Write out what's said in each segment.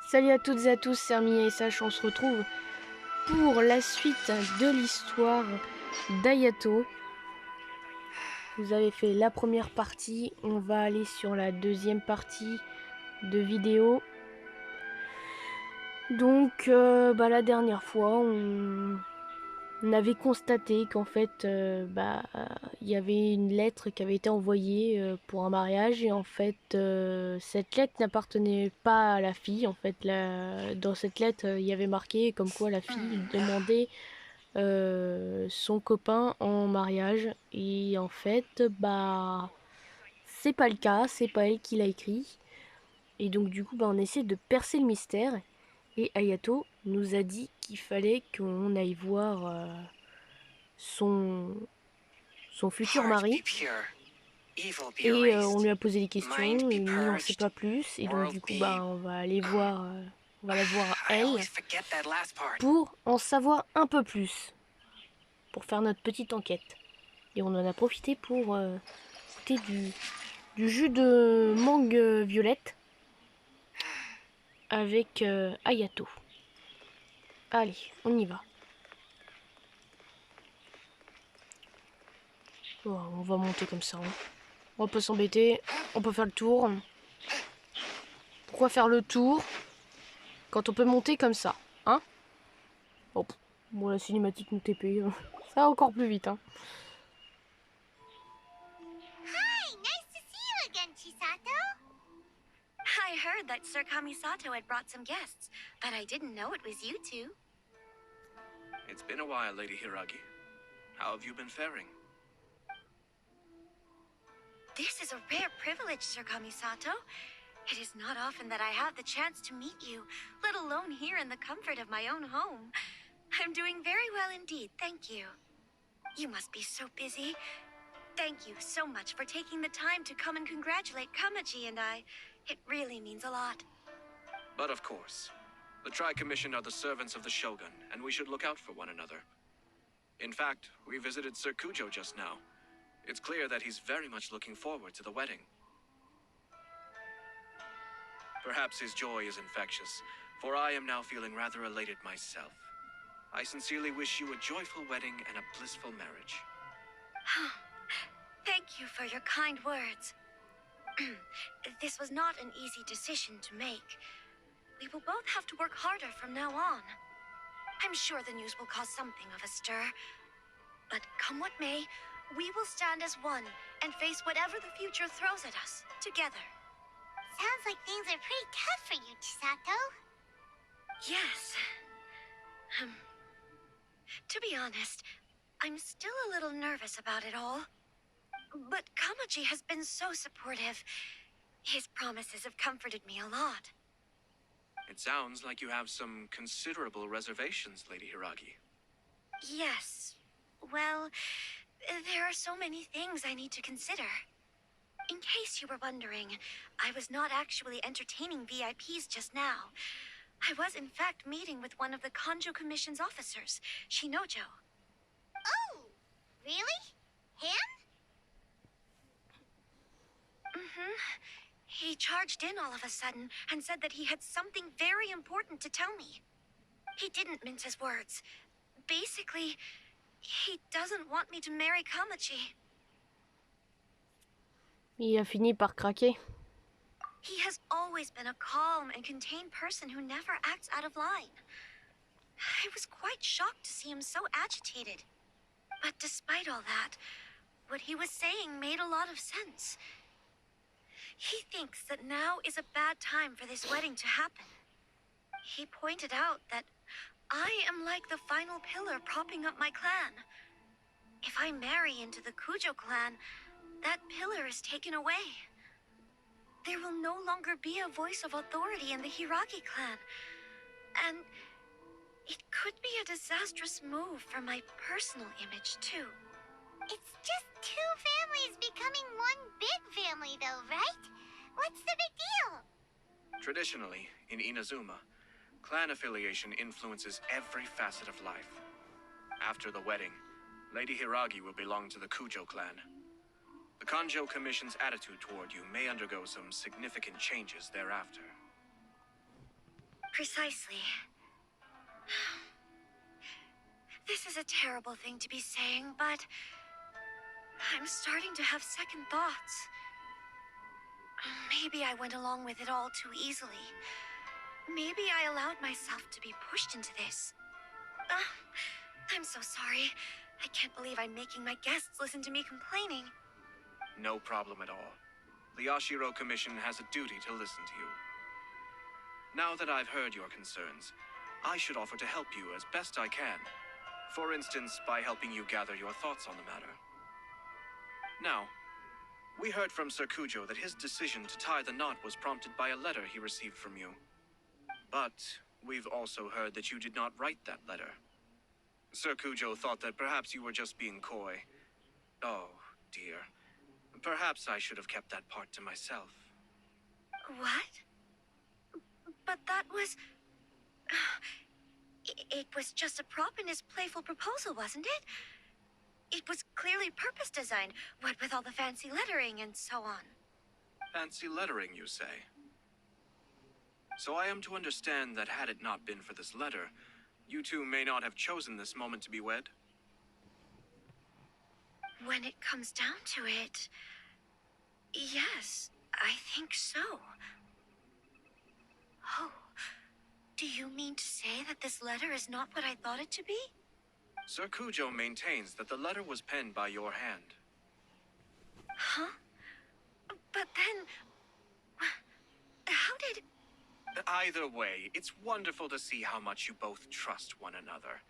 Salut à toutes et à tous, c'est Armia et Sach, on se retrouve pour la suite de l'histoire d'Ayato. Vous avez fait la première partie, on va aller sur la deuxième partie de vidéo. Donc la dernière fois, on avait constaté qu'en fait, il y avait une lettre qui avait été envoyée pour un mariage et en fait, cette lettre n'appartenait pas à la fille. En fait, dans cette lettre, il y avait marqué comme quoi la fille demandait son copain en mariage et en fait, c'est pas le cas, c'est pas elle qui l'a écrit et donc du coup, on essaie de percer le mystère et Ayato nous a dit qu'il fallait qu'on aille voir son futur mari et on lui a posé des questions et lui il en sait pas plus et donc du coup on va aller voir on va la voir elle pour en savoir un peu plus pour faire notre petite enquête et on en a profité pour goûter du jus de mangue violette avec Ayato. Allez, on y va. Oh, on va monter comme ça, hein. On va pas s'embêter, on peut faire le tour. Pourquoi faire le tour quand on peut monter comme ça, hein? Oh, bon, la cinématique nous TP, ça va encore plus vite, hein. Hi, nice to see you again, Chisato. I heard that Sir Kamisato had brought some guests, but I didn't know it was you two. It's been a while, Lady Hiragi. How have you been faring? This is a rare privilege, Sir Kamisato. It is not often that I have the chance to meet you, let alone here in the comfort of my own home. I'm doing very well indeed, thank you. You must be so busy. Thank you so much for taking the time to come and congratulate Kamaji and I. It really means a lot. But of course, the Tri-Commission are the servants of the Shogun, and we should look out for one another. In fact, we visited Sir Kujo just now. It's clear that he's very much looking forward to the wedding. Perhaps his joy is infectious, for I am now feeling rather elated myself. I sincerely wish you a joyful wedding and a blissful marriage. Thank you for your kind words. This was not an easy decision to make. We will both have to work harder from now on. I'm sure the news will cause something of a stir. But come what may, we will stand as one and face whatever the future throws at us, together. Sounds like things are pretty tough for you, Chisato. Yes. To be honest, I'm still a little nervous about it all. But Kamaji has been so supportive. His promises have comforted me a lot. It sounds like you have some considerable reservations, Lady Hiragi. Yes. Well, there are so many things I need to consider. In case you were wondering, I was not actually entertaining VIPs just now. I was in fact meeting with one of the Kanjo Commission's officers, Shinojo. Oh, really? Him? He charged in all of a sudden and said that he had something very important to tell me. He didn't mince his words. Basically, he doesn't want me to marry Kamaji. Il a fini par craquer. He has always been a calm and contained person who never acts out of line. I was quite shocked to see him so agitated. But despite all that, what he was saying made a lot of sense. He thinks that now is a bad time for this wedding to happen. He pointed out that I am like the final pillar propping up my clan. If I marry into the Kujo clan, that pillar is taken away. There will no longer be a voice of authority in the Hiragi clan. And it could be a disastrous move for my personal image, too. It's just two families becoming one big family, though, right? What's the big deal? Traditionally, in Inazuma, clan affiliation influences every facet of life. After the wedding, Lady Hiragi will belong to the Kujo clan. The Kanjo Commission's attitude toward you may undergo some significant changes thereafter. Precisely. This is a terrible thing to be saying, but I'm starting to have second thoughts. Maybe I went along with it all too easily. Maybe I allowed myself to be pushed into this. I'm so sorry. I can't believe I'm making my guests listen to me complaining. No problem at all. The Yashiro Commission has a duty to listen to you. Now that I've heard your concerns, I should offer to help you as best I can. For instance, by helping you gather your thoughts on the matter. Now, we heard from Sir Kujo that his decision to tie the knot was prompted by a letter he received from you. But we've also heard that you did not write that letter. Sir Kujo thought that perhaps you were just being coy. Oh, dear. Perhaps I should have kept that part to myself. What? But that was... It was just a prop in his playful proposal, wasn't it? It was clearly purpose designed, what with all the fancy lettering and so on. Fancy lettering, you say? So I am to understand that had it not been for this letter, you two may not have chosen this moment to be wed? When it comes down to it... Yes, I think so. Oh, do you mean to say that this letter is not what I thought it to be? Sir Kujo maintains that the letter was penned by your hand. Huh? But then... How did... Either way, it's wonderful to see how much you both trust one another.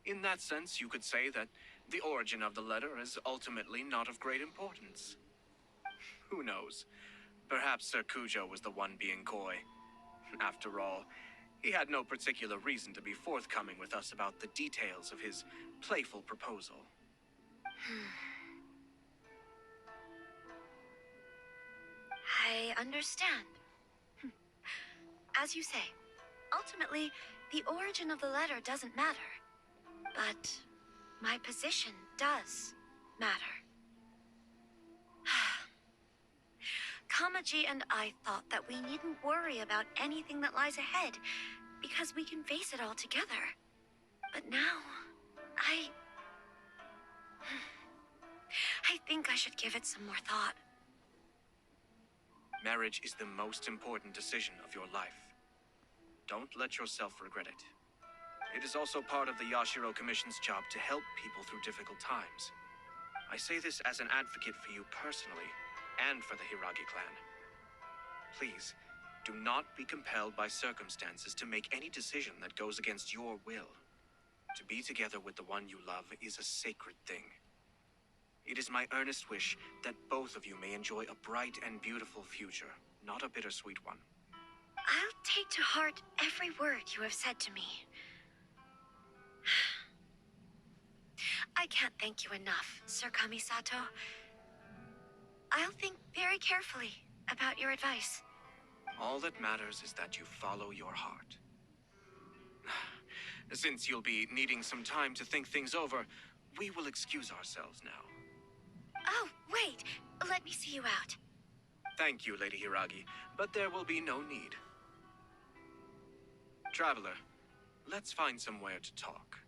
In that sense, you could say that the origin of the letter is ultimately not of great importance. Who knows? Perhaps Sir Kujo was the one being coy. After all, he had no particular reason to be forthcoming with us about the details of his playful proposal. I understand. As you say, ultimately, the origin of the letter doesn't matter. But my position does matter. Kamaji and I thought that we needn't worry about anything that lies ahead, because we can face it all together. But now, I think I should give it some more thought. Marriage is the most important decision of your life. Don't let yourself regret it. It is also part of the Yashiro Commission's job to help people through difficult times. I say this as an advocate for you personally, and for the Hiragi clan. Please, do not be compelled by circumstances to make any decision that goes against your will. To be together with the one you love is a sacred thing. It is my earnest wish that both of you may enjoy a bright and beautiful future, not a bittersweet one. I'll take to heart every word you have said to me. I can't thank you enough, Sir Kamisato. I'll think very carefully about your advice. All that matters is that you follow your heart. Since you'll be needing some time to think things over, we will excuse ourselves now. Oh, wait. Let me see you out. Thank you, Lady Hiragi, but there will be no need. Traveler, let's find somewhere to talk.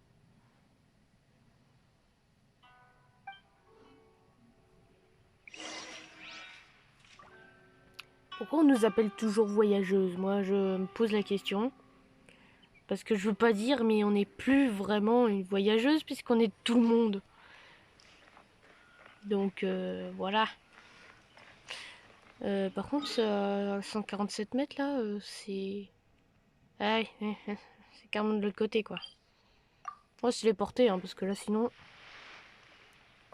Pourquoi on nous appelle toujours voyageuse? Moi, je me pose la question. Parce que je veux pas dire, mais on n'est plus vraiment une voyageuse puisqu'on est tout le monde. Donc, voilà. Par contre, 147 mètres, là, c'est... Ouais, c'est carrément de l'autre côté, quoi. Moi, c'est les portées, hein, parce que là, sinon...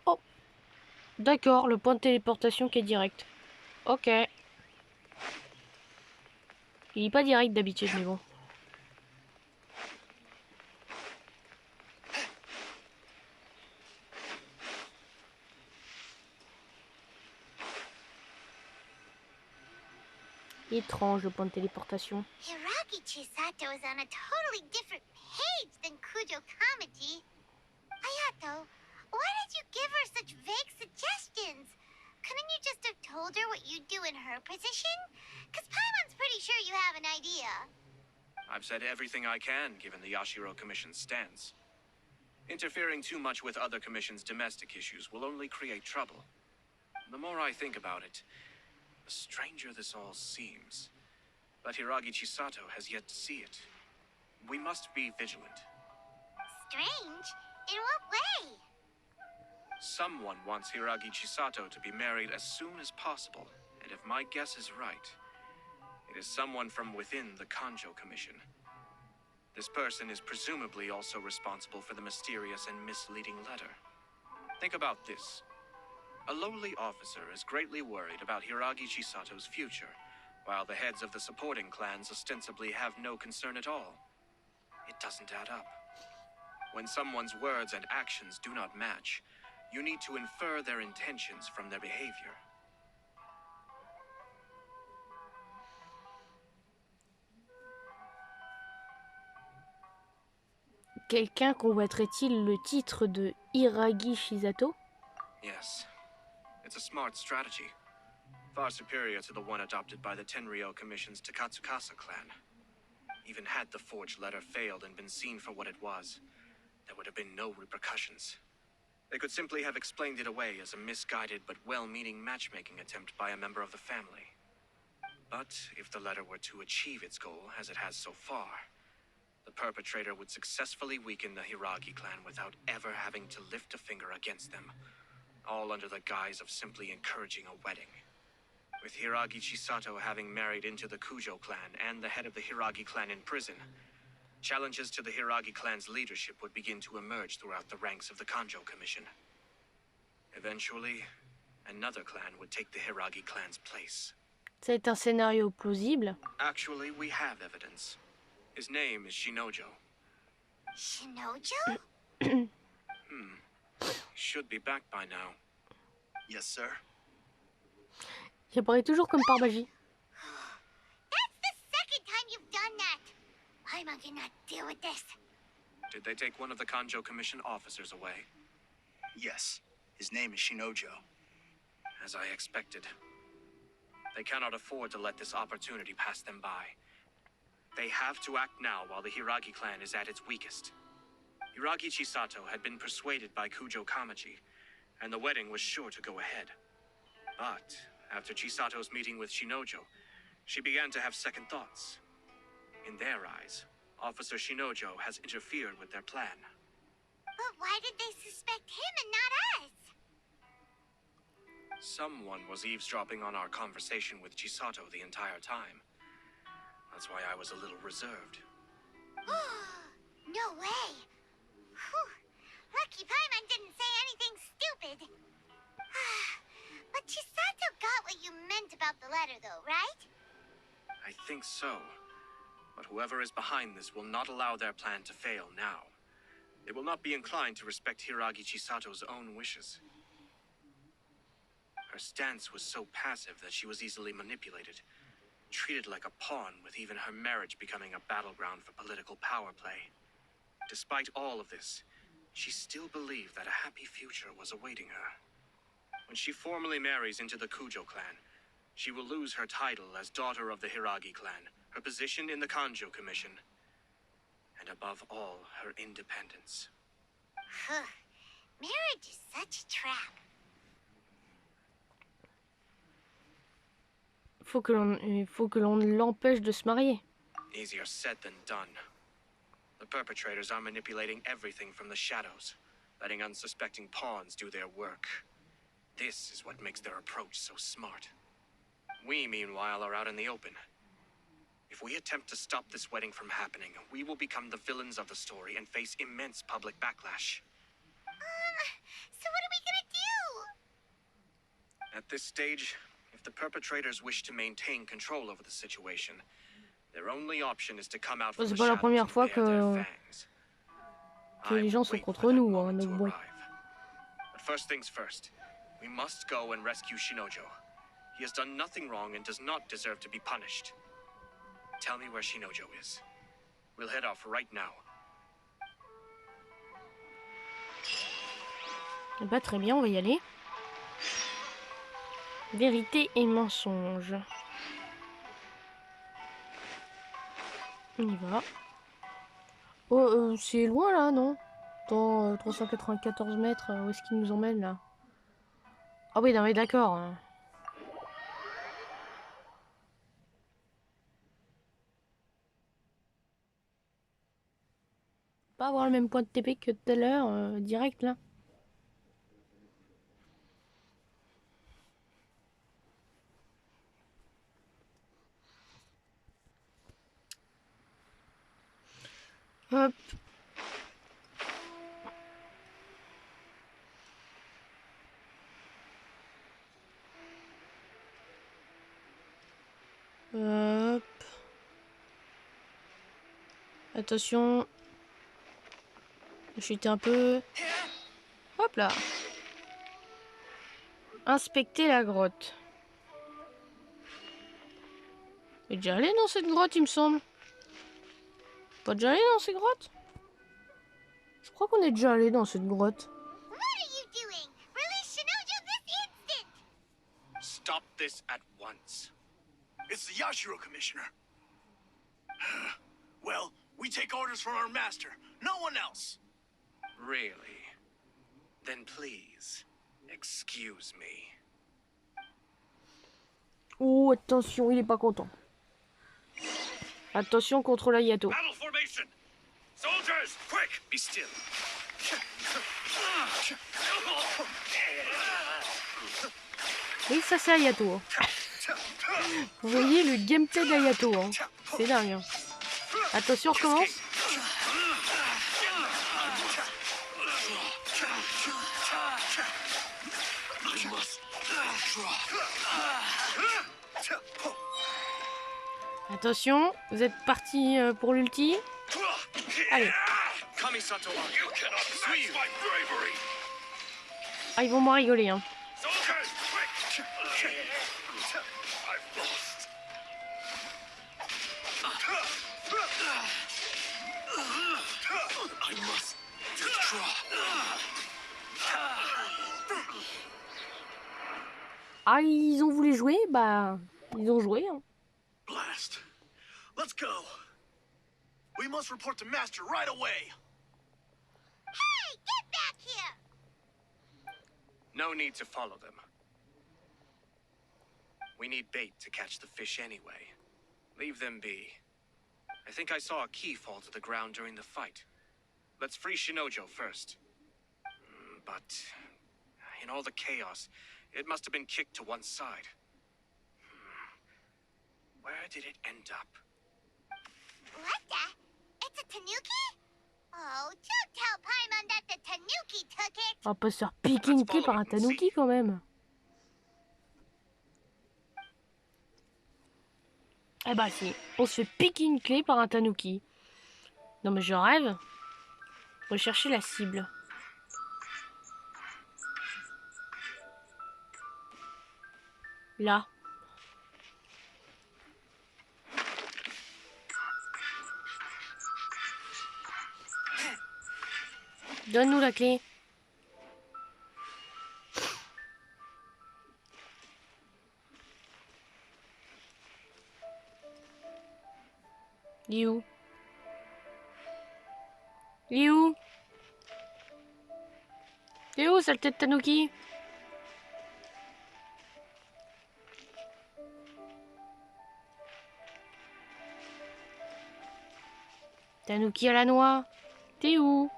Oh! D'accord, le point de téléportation qui est direct. Ok. Il est pas direct d'habitude, mais bon. Étrange le point de téléportation. Hiragi Chisato is on a totally different page than Kujo Kamaji. Ayato, why did you give her such vague suggestions? couldn't you just have told her what you'd do in her position? Because Paimon's pretty sure you have an idea. I've said everything I can, given the Yashiro Commission's stance. Interfering too much with other commissions' domestic issues will only create trouble. The more I think about it, the stranger this all seems. But Hiragi Chisato has yet to see it. We must be vigilant. Strange? In what way? Someone wants Hiragi Chisato to be married as soon as possible, and if my guess is right, it is someone from within the Kanjo Commission. This person is presumably also responsible for the mysterious and misleading letter. Think about this. A lowly officer is greatly worried about Hiragi Chisato's future, while the heads of the supporting clans ostensibly have no concern at all. It doesn't add up. When someone's words and actions do not match, you need to infer their intentions from their behavior. Quelqu'un convoiterait-il le titre de Hiragi Chisato? Yes. It's a smart strategy. Far superior to the one adopted by the Tenryou Commission's Takatsukasa clan. Even had the forged letter failed and been seen for what it was, there would have been no repercussions. They could simply have explained it away as a misguided but well-meaning matchmaking attempt by a member of the family. But if the letter were to achieve its goal, as it has so far, the perpetrator would successfully weaken the Hiragi clan without ever having to lift a finger against them, all under the guise of simply encouraging a wedding. With Hiragi Chisato having married into the Kujo clan and the head of the Hiragi clan in prison, challenges to the Hiragi clan's leadership would begin to emerge throughout the ranks of the Kanjo Commission. Eventually, another clan would take the Hiragi clan's place. C'est un scénario plausible. Actually, we have evidence. His name is Shinojo. Shinojo? Should be back by now. Yes, sir. Il apparaît toujours comme par magie. That's the second time you've done that. Paimon cannot deal with this. Did they take one of the Kanjo Commission officers away? Yes. His name is Shinojo. As I expected. They cannot afford to let this opportunity pass them by. They have to act now while the Hiragi clan is at its weakest. Hiragi Chisato had been persuaded by Kujo Kamaji, and the wedding was sure to go ahead. But after Chisato's meeting with Shinojo, she began to have second thoughts. In their eyes, Officer Shinojo has interfered with their plan. But why did they suspect him and not us? Someone was eavesdropping on our conversation with Chisato the entire time. That's why I was a little reserved. No way. Whew. Lucky Paimon didn't say anything stupid. But Chisato got what you meant about the letter though, right? I think so. But whoever is behind this will not allow their plan to fail now. They will not be inclined to respect Hiragi Chisato's own wishes. Her stance was so passive that she was easily manipulated, treated like a pawn, with even her marriage becoming a battleground for political power play. Despite all of this, she still believed that a happy future was awaiting her. When she formally marries into the Kujo clan, she will lose her title as daughter of the Hiragi clan, her position in the Kanjo Commission, and above all, her independence. Marriage is such a trap. Il faut que l'on l'empêche de se marier. Easier said than done. The perpetrators are manipulating everything from the shadows, letting unsuspecting pawns do their work. This is what makes their approach so smart. We, meanwhile, are out in the open. If we attempt to stop this wedding from happening, we will become the villains of the story and face immense public backlash. So what are we gonna do? At this stage, if the perpetrators wish to maintain control over the situation, their only option is to come out from the C'est pas la shadows première and fois bare their fangs. que les gens sont contre nous, hein, donc bon. But first things first, we must go and rescue Shinojo. He has done nothing wrong and does not deserve to be punished. Tell me where Shinojo is. We'll head off right now. Bah très bien, on va y aller. Vérité et mensonge. On y va. Oh, c'est loin là, non? Dans 394 mètres, où est-ce qu'il nous emmène là? Ah oui, non mais d'accord. Pas avoir le même point de TP que tout à l'heure, direct là. Hop. Hop. Attention. Chuter un peu. Hop là. Inspecter la grotte. On est déjà allé dans cette grotte, il me semble. Pas déjà allé dans cette grotte? Je crois qu'on est déjà allé dans cette grotte. What are you doing? Release Shinojo this instant! Stop this at once. It's the Yashiro Commissioner. Well, we take orders from our master. No one else. Really? Then please, excuse me. Oh, attention, il est pas content. Attention contre l'Ayato. Battle formation! Soldiers, quick! Be still. Oui, ça c'est Ayato. Hein. Vous voyez le gameplay d'Ayato. Hein. C'est dingue. Hein. Attention, on recommence. Attention, vous êtes parti pour l'ulti. Allez. Kamisato, you cannot match my bravery. Ah, ils vont moins rigoler. Hein. Soldiers, quick! I've lost. I must withdraw. Ah, ils ont voulu jouer, bah, ils ont joué. Hein. Blast. Let's go. We must report to Master right away. Hey, get back here! No need to follow them. We need bait to catch the fish anyway. Leave them be. I think I saw a key fall to the ground during the fight. Let's free Shinojo first. But in all the chaos, it must have been kicked to one side. Where did it end up? What the? It's a tanuki? Oh, don't tell Paimon that the tanuki took it! On va pas se faire piquer une clé par un tanuki quand même. Eh bah si, on se fait piquer une clé par un tanuki. Non mais je rêve. Rechercher la cible. Là. Donne-nous la clé. Il est où? Il est où? Il est où, saleté de tanuki? Tanuki à la noix. T'es où?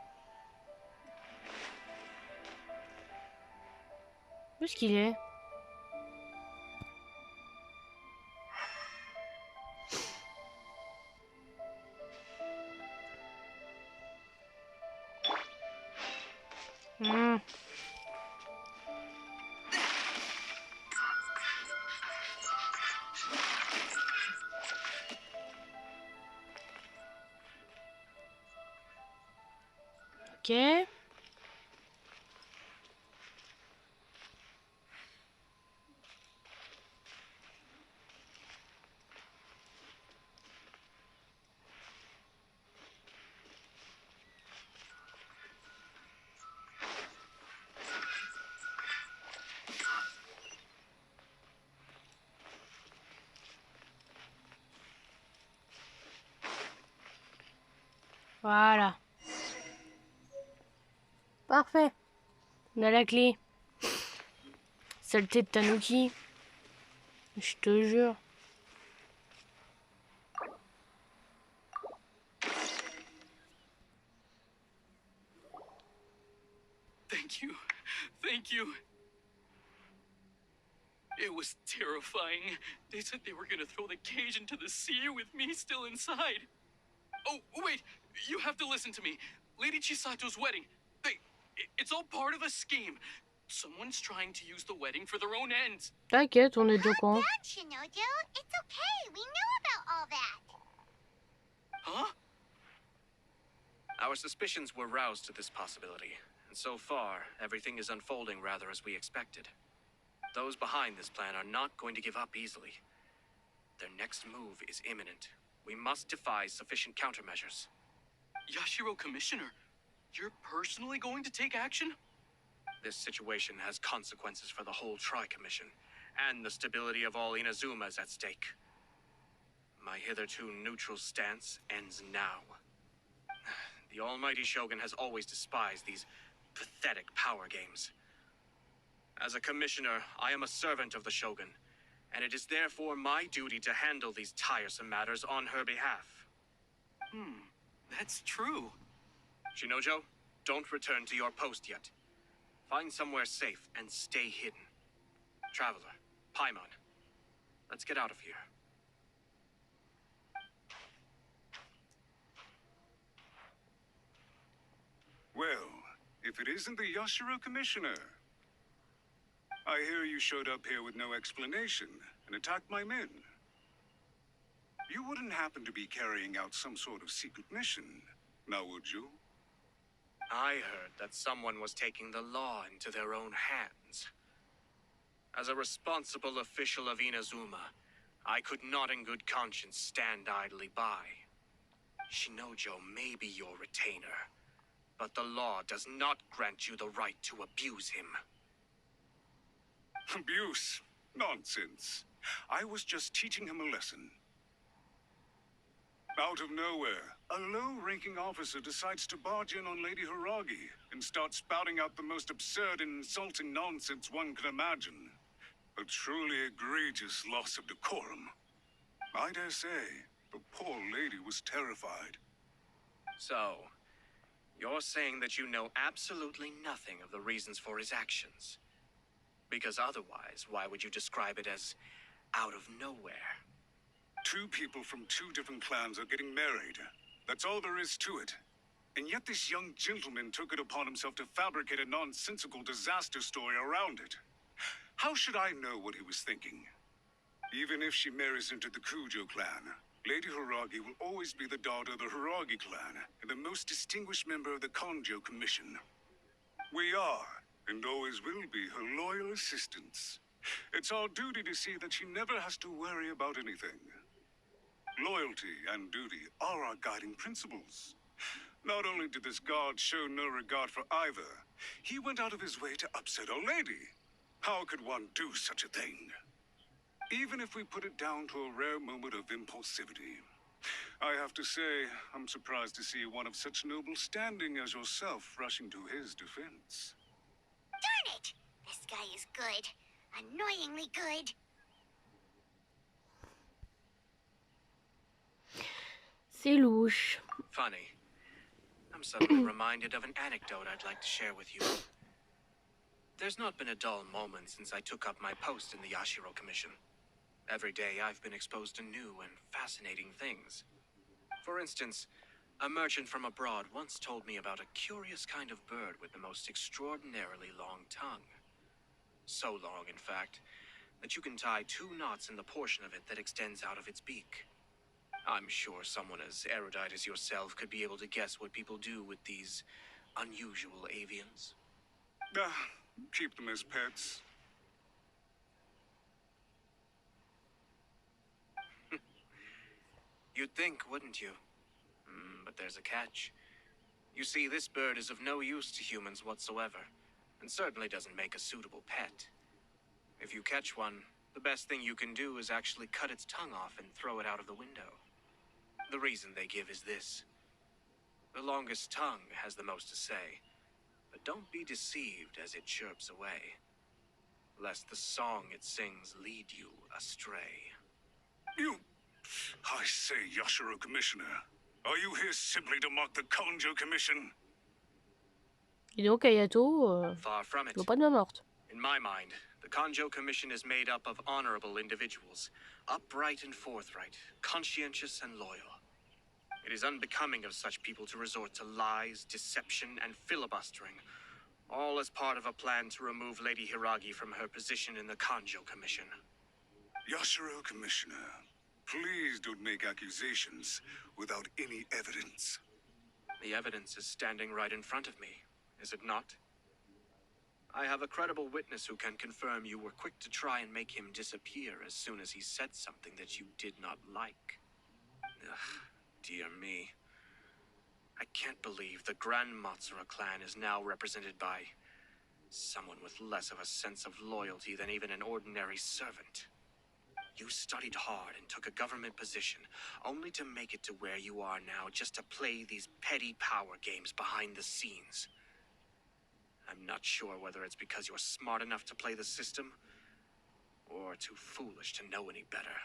Où est-ce qu'il est? Ok. Voilà. Parfait. On a la clé. Saleté de Tanuki. Je te jure. Thank you. Thank you. It was terrifying. They said they were gonna throw the cage into the sea with me still inside. Oh, wait. You have to listen to me. Lady Chisato's wedding. It's all part of a scheme. Someone's trying to use the wedding for their own ends. T'inquiète, on est déjà au Calm courant. down, Shinojo. It's okay. We know about all that. Huh? Our suspicions were roused to this possibility, and so far, everything is unfolding rather as we expected. Those behind this plan are not going to give up easily. Their next move is imminent. We must devise sufficient countermeasures. Yashiro Commissioner, you're personally going to take action? This situation has consequences for the whole Tri-Commission, and the stability of all Inazuma is at stake. My hitherto neutral stance ends now. The almighty Shogun has always despised these pathetic power games. As a commissioner, I am a servant of the Shogun, and it is therefore my duty to handle these tiresome matters on her behalf. That's true. Shinojo, don't return to your post yet. Find somewhere safe and stay hidden. Traveler, Paimon, let's get out of here. Well, if it isn't the Yashiro Commissioner. I hear you showed up here with no explanation and attacked my men. You wouldn't happen to be carrying out some sort of secret mission, now would you? I heard that someone was taking the law into their own hands. As a responsible official of Inazuma, I could not in good conscience stand idly by. Shinojo may be your retainer, but the law does not grant you the right to abuse him. Abuse? Nonsense. I was just teaching him a lesson. Out of nowhere, a low-ranking officer decides to barge in on Lady Hiragi and start spouting out the most absurd and insulting nonsense one can imagine. A truly egregious loss of decorum. I dare say, the poor lady was terrified. So, you're saying that you know absolutely nothing of the reasons for his actions? Because otherwise, why would you describe it as out of nowhere? Two people from two different clans are getting married. That's all there is to it. And yet this young gentleman took it upon himself to fabricate a nonsensical disaster story around it. How should I know what he was thinking? Even if she marries into the Kujo clan, Lady Hiragi will always be the daughter of the Hiragi clan and the most distinguished member of the Konjo Commission. We are, and always will be, her loyal assistants. It's our duty to see that she never has to worry about anything. Loyalty and duty are our guiding principles. Not only did this guard show no regard for either, he went out of his way to upset our lady. How could one do such a thing? Even if we put it down to a rare moment of impulsivity. I have to say, I'm surprised to see one of such noble standing as yourself rushing to his defense. Darn it! This guy is good. Annoyingly good. C'est louche. Funny. I'm suddenly reminded of an anecdote I'd like to share with you. There's not been a dull moment since I took up my post in the Yashiro Commission. Every day I've been exposed to new and fascinating things. For instance, a merchant from abroad once told me about a curious kind of bird with the most extraordinarily long tongue. So long, in fact, that you can tie 2 knots in the portion of it that extends out of its beak. I'm sure someone as erudite as yourself could be able to guess what people do with these unusual avians. Keep them as pets. You'd think, wouldn't you? But there's a catch. You see, this bird is of no use to humans whatsoever, and certainly doesn't make a suitable pet. If you catch one, the best thing you can do is actually cut its tongue off and throw it out of the window. The reason they give is this. The longest tongue has the most to say, but don't be deceived as it chirps away, lest the song it sings lead you astray. You... I say, Yashiro Commissioner, are you here simply to mock the Konjo Commission? Et donc Ayato, Far from je it. vois pas de main morte. In my mind, the Konjo Commission is made up of honorable individuals, upright and forthright, conscientious and loyal. It is unbecoming of such people to resort to lies, deception, and filibustering, all as part of a plan to remove Lady Hiragi from her position in the Konjo Commission. Yashiro Commissioner, please don't make accusations without any evidence. The evidence is standing right in front of me, is it not? I have a credible witness who can confirm you were quick to try and make him disappear as soon as he said something that you did not like. Ugh, dear me. I can't believe the Grand Matsura clan is now represented by someone with less of a sense of loyalty than even an ordinary servant. You studied hard and took a government position, only to make it to where you are now just to play these petty power games behind the scenes. I'm not sure whether it's because you're smart enough to play the system, or too foolish to know any better.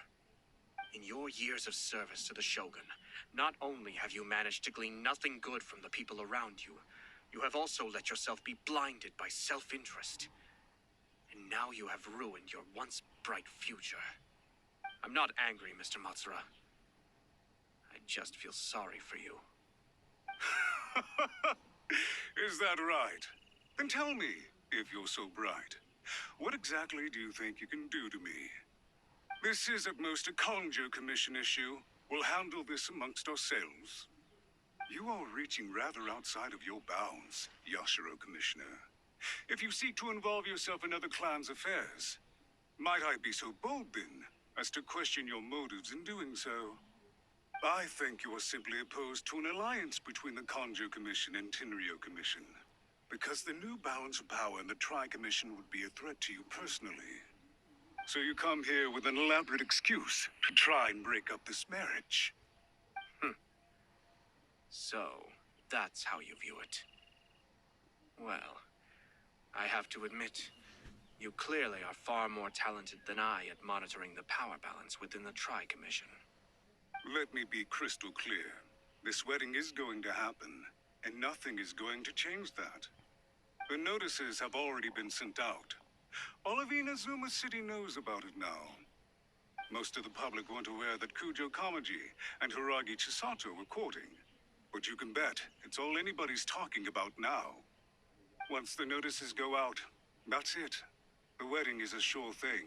In your years of service to the Shogun, not only have you managed to glean nothing good from the people around you, you have also let yourself be blinded by self-interest. And now you have ruined your once bright future. I'm not angry, Mr. Matsura. I just feel sorry for you. Is that right? Then tell me, if you're so bright, what exactly do you think you can do to me? This is at most a Konjo Commission issue. We'll handle this amongst ourselves. You are reaching rather outside of your bounds, Yashiro Commissioner. If you seek to involve yourself in other clans' affairs, might I be so bold then, as to question your motives in doing so? I think you are simply opposed to an alliance between the Konjo Commission and Tenryo Commission, because the new balance of power in the Tri-Commission would be a threat to you personally. So you come here with an elaborate excuse to try and break up this marriage. So, that's how you view it. Well, I have to admit, you clearly are far more talented than I at monitoring the power balance within the Tri-Commission. Let me be crystal clear. This wedding is going to happen, and nothing is going to change that. The notices have already been sent out. All of Inazuma City knows about it now. Most of the public weren't aware that Kujo Kamaji and Hiragi Chisato were courting. But you can bet it's all anybody's talking about now. Once the notices go out, that's it. The wedding is a sure thing,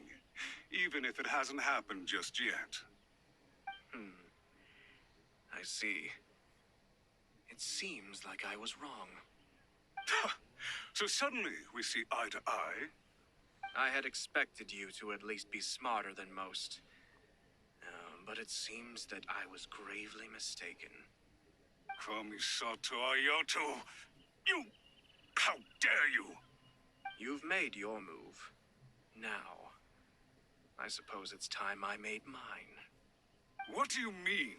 even if it hasn't happened just yet. I see. It seems like I was wrong. So suddenly we see eye to eye. I had expected you to at least be smarter than most. But it seems that I was gravely mistaken. Kamisato Ayato, you... How dare you! You've made your move. Now, I suppose it's time I made mine. What do you mean?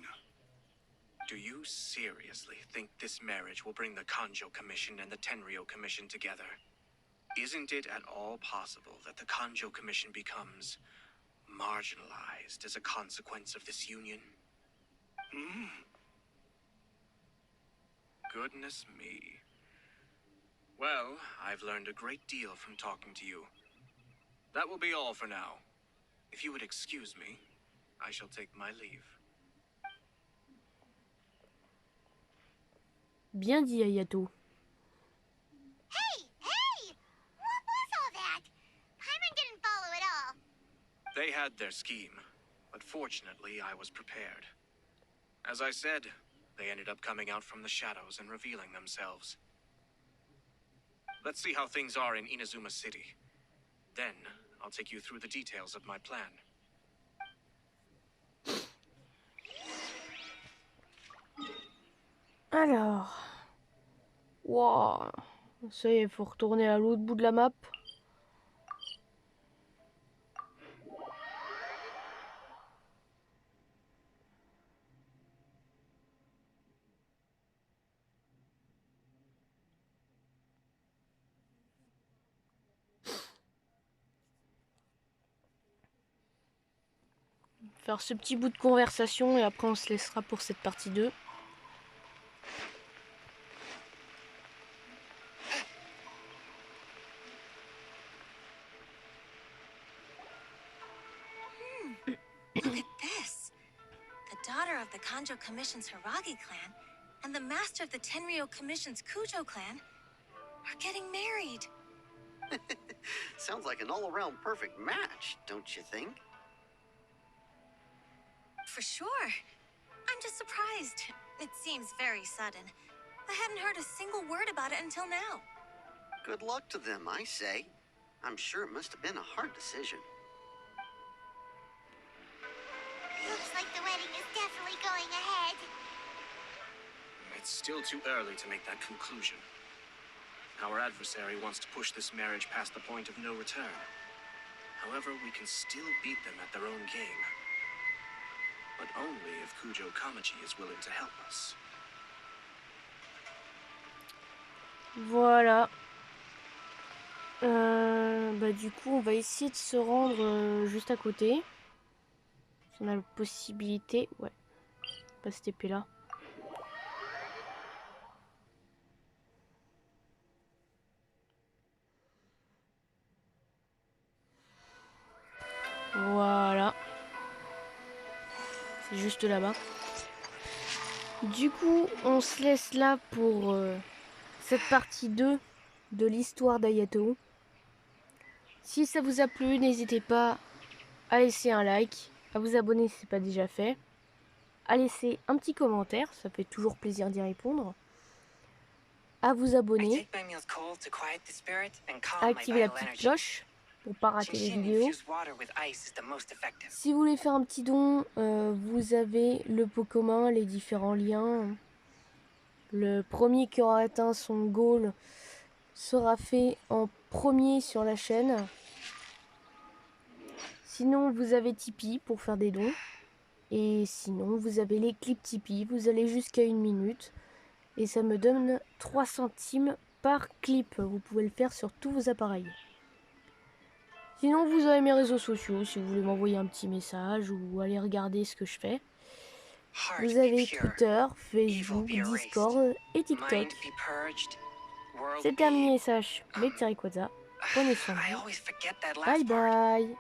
Do you seriously think this marriage will bring the Konjo Commission and the Tenryo Commission together? Isn't it at all possible that the Konjo Commission becomes marginalized as a consequence of this union? Goodness me. Well, I've learned a great deal from talking to you. That will be all for now. If you would excuse me, I shall take my leave. Bien dit, Ayato. Hey! Hey! What was all that? Paimon didn't follow at all. They had their scheme, but fortunately I was prepared. As I said, they ended up coming out from the shadows and revealing themselves. Let's see how things are in Inazuma City. Then, I'll take you through the details of my plan. Alors... Wow. Ça y est, il faut retourner à l'autre bout de la map. faire ce petit bout de conversation et après on se laissera pour cette partie 2. Look at this. The daughter of the Kanjo Commission's Hiragi clan and the master of the Tenryo Commission's Kujo clan are getting married. Sounds like an all-around perfect match, don't you think? For sure. I'm just surprised. It seems very sudden. I hadn't heard a single word about it until now. Good luck to them, I say. I'm sure it must have been a hard decision. Looks like the wedding is definitely going ahead. It's still too early to make that conclusion. Our adversary wants to push this marriage past the point of no return. However, we can still beat them at their own game. But only if Kujo Kamachi is willing to help us. Voilà. Du coup, on va essayer de se rendre juste à côté. Si on a la possibilité. Ouais. Pas cette épée là. Voilà. C'est juste là-bas. Du coup, on se laisse là pour cette partie 2 de l'histoire d'Ayato. Si ça vous a plu, n'hésitez pas à laisser un like, à vous abonner si ce n'est pas déjà fait, à laisser un petit commentaire, ça fait toujours plaisir d'y répondre, à vous abonner, à activer la petite cloche pour ne pas rater les vidéos. Si vous voulez faire un petit don, vous avez le pot commun, les différents liens. Le premier qui aura atteint son goal sera fait en premier sur la chaîne. Sinon, vous avez Tipeee pour faire des dons. Et sinon, vous avez les clips Tipeee. Vous allez jusqu'à 1 minute. Et ça me donne 3 centimes par clip. Vous pouvez le faire sur tous vos appareils. Sinon, vous avez mes réseaux sociaux si vous voulez m'envoyer un petit message ou aller regarder ce que je fais. Vous avez Twitter, Facebook, Discord et TikTok. C'est terminé, Sache. Mes petits Rayquaza. Prenez soin de vous. Bye bye.